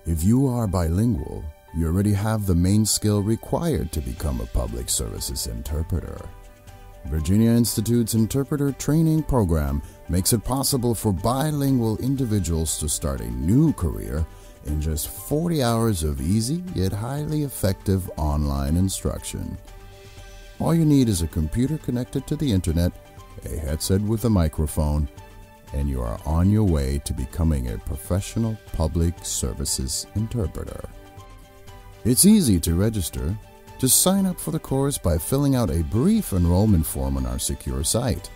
If you are bilingual, you already have the main skill required to become a public services interpreter. Virginia Institute's interpreter training program makes it possible for bilingual individuals to start a new career in just 40 hours of easy yet highly effective online instruction. All you need is a computer connected to the internet, a headset with a microphone, and you are on your way to becoming a professional public services interpreter. It's easy to register. Just sign up for the course by filling out a brief enrollment form on our secure site.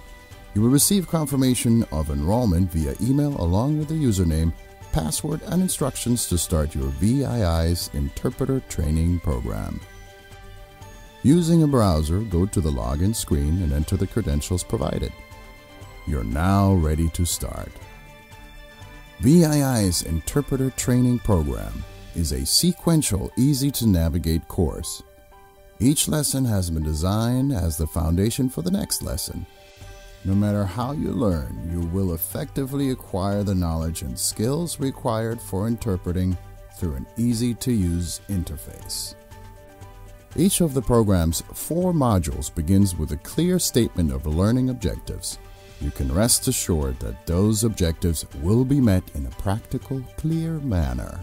You will receive confirmation of enrollment via email along with the username, password, and instructions to start your V.I.I.'s interpreter training program. Using a browser, go to the login screen and enter the credentials provided. You're now ready to start. V.I.I.'s interpreter training program is a sequential, easy-to-navigate course. Each lesson has been designed as the foundation for the next lesson. No matter how you learn, you will effectively acquire the knowledge and skills required for interpreting through an easy-to-use interface. Each of the program's 4 modules begins with a clear statement of learning objectives. You can rest assured that those objectives will be met in a practical, clear manner.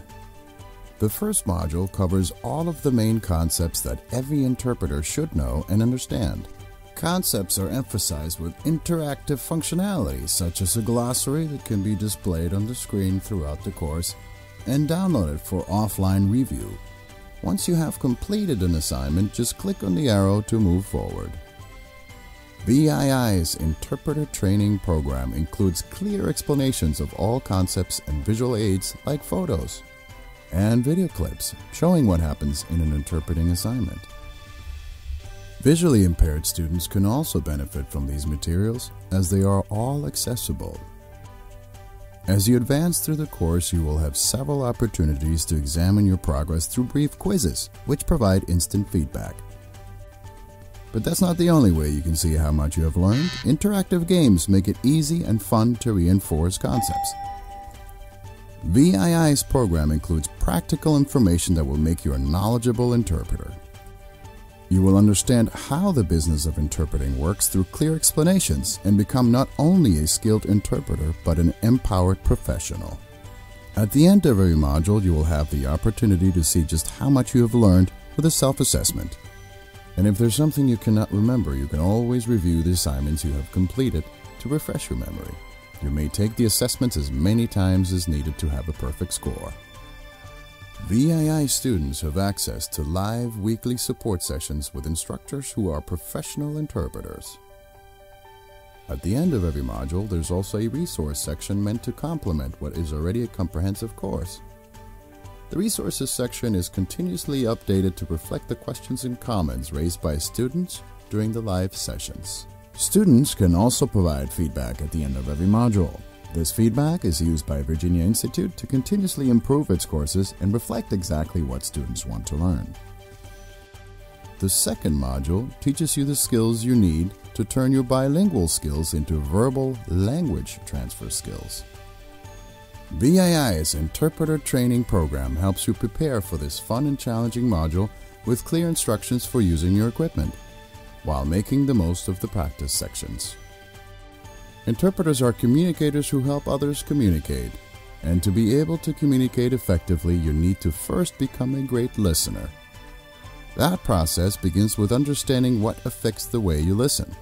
The first module covers all of the main concepts that every interpreter should know and understand. Concepts are emphasized with interactive functionality such as a glossary that can be displayed on the screen throughout the course and downloaded for offline review. Once you have completed an assignment, just click on the arrow to move forward. V.I.I.'s interpreter training program includes clear explanations of all concepts and visual aids like photos and video clips showing what happens in an interpreting assignment. Visually impaired students can also benefit from these materials as they are all accessible. As you advance through the course, you will have several opportunities to examine your progress through brief quizzes, which provide instant feedback. But that's not the only way you can see how much you have learned. Interactive games make it easy and fun to reinforce concepts. V.I.I.'s program includes practical information that will make you a knowledgeable interpreter. You will understand how the business of interpreting works through clear explanations and become not only a skilled interpreter but an empowered professional. At the end of every module, you will have the opportunity to see just how much you have learned with a self-assessment. And if there's something you cannot remember, you can always review the assignments you have completed to refresh your memory. You may take the assessments as many times as needed to have a perfect score. V.I.I. students have access to live weekly support sessions with instructors who are professional interpreters. At the end of every module, there's also a resource section meant to complement what is already a comprehensive course. The resources section is continuously updated to reflect the questions and comments raised by students during the live sessions. Students can also provide feedback at the end of every module. This feedback is used by Virginia Institute to continuously improve its courses and reflect exactly what students want to learn. The second module teaches you the skills you need to turn your bilingual skills into verbal language transfer skills. V.I.I.'s interpreter training program helps you prepare for this fun and challenging module with clear instructions for using your equipment, while making the most of the practice sections. Interpreters are communicators who help others communicate, and to be able to communicate effectively, you need to first become a great listener. That process begins with understanding what affects the way you listen.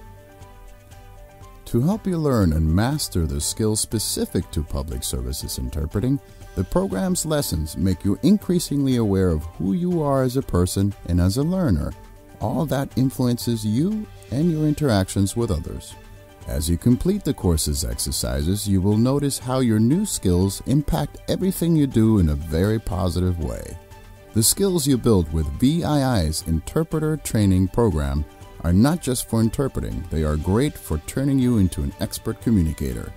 To help you learn and master the skills specific to public services interpreting, the program's lessons make you increasingly aware of who you are as a person and as a learner. All that influences you and your interactions with others. As you complete the course's exercises, you will notice how your new skills impact everything you do in a very positive way. The skills you build with V.I.I.'s interpreter training program are not just for interpreting, they are great for turning you into an expert communicator.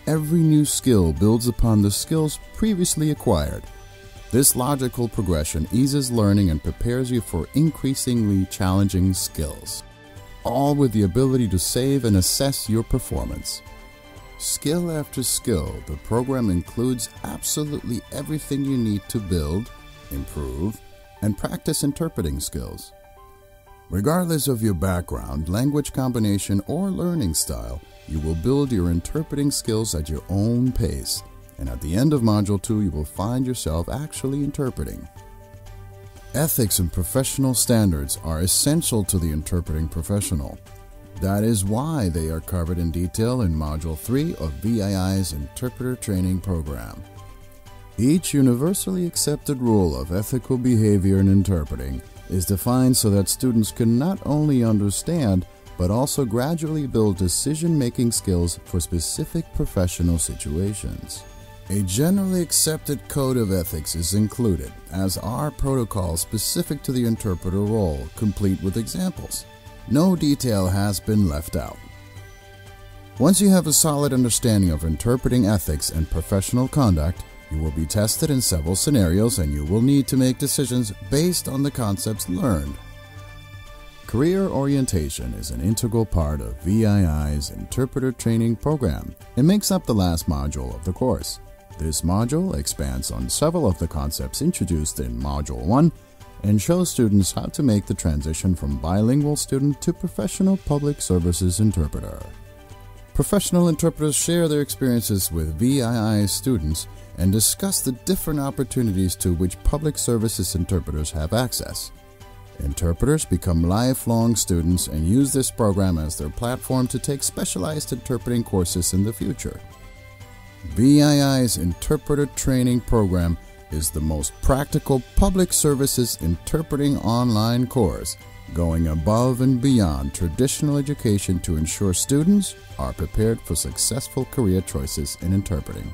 Every new skill builds upon the skills previously acquired. This logical progression eases learning and prepares you for increasingly challenging skills, all with the ability to save and assess your performance. Skill after skill, the program includes absolutely everything you need to build, improve, and practice interpreting skills. Regardless of your background, language combination, or learning style, you will build your interpreting skills at your own pace, and at the end of Module 2, you will find yourself actually interpreting. Ethics and professional standards are essential to the interpreting professional. That is why they are covered in detail in Module 3 of V.I.I.'s Interpreter Training Program. Each universally accepted rule of ethical behavior in interpreting is defined so that students can not only understand but also gradually build decision-making skills for specific professional situations. A generally accepted code of ethics is included, as are protocols specific to the interpreter role, complete with examples. No detail has been left out. Once you have a solid understanding of interpreting ethics and professional conduct, you will be tested in several scenarios and you will need to make decisions based on the concepts learned. Career orientation is an integral part of V.I.I.'s Interpreter Training Program and makes up the last module of the course. This module expands on several of the concepts introduced in Module 1 and shows students how to make the transition from bilingual student to professional public services interpreter. Professional interpreters share their experiences with V.I.I. students and discuss the different opportunities to which public services interpreters have access. Interpreters become lifelong students and use this program as their platform to take specialized interpreting courses in the future. V.I.I.'s Interpreter Training Program is the most practical public services interpreting online course, going above and beyond traditional education to ensure students are prepared for successful career choices in interpreting.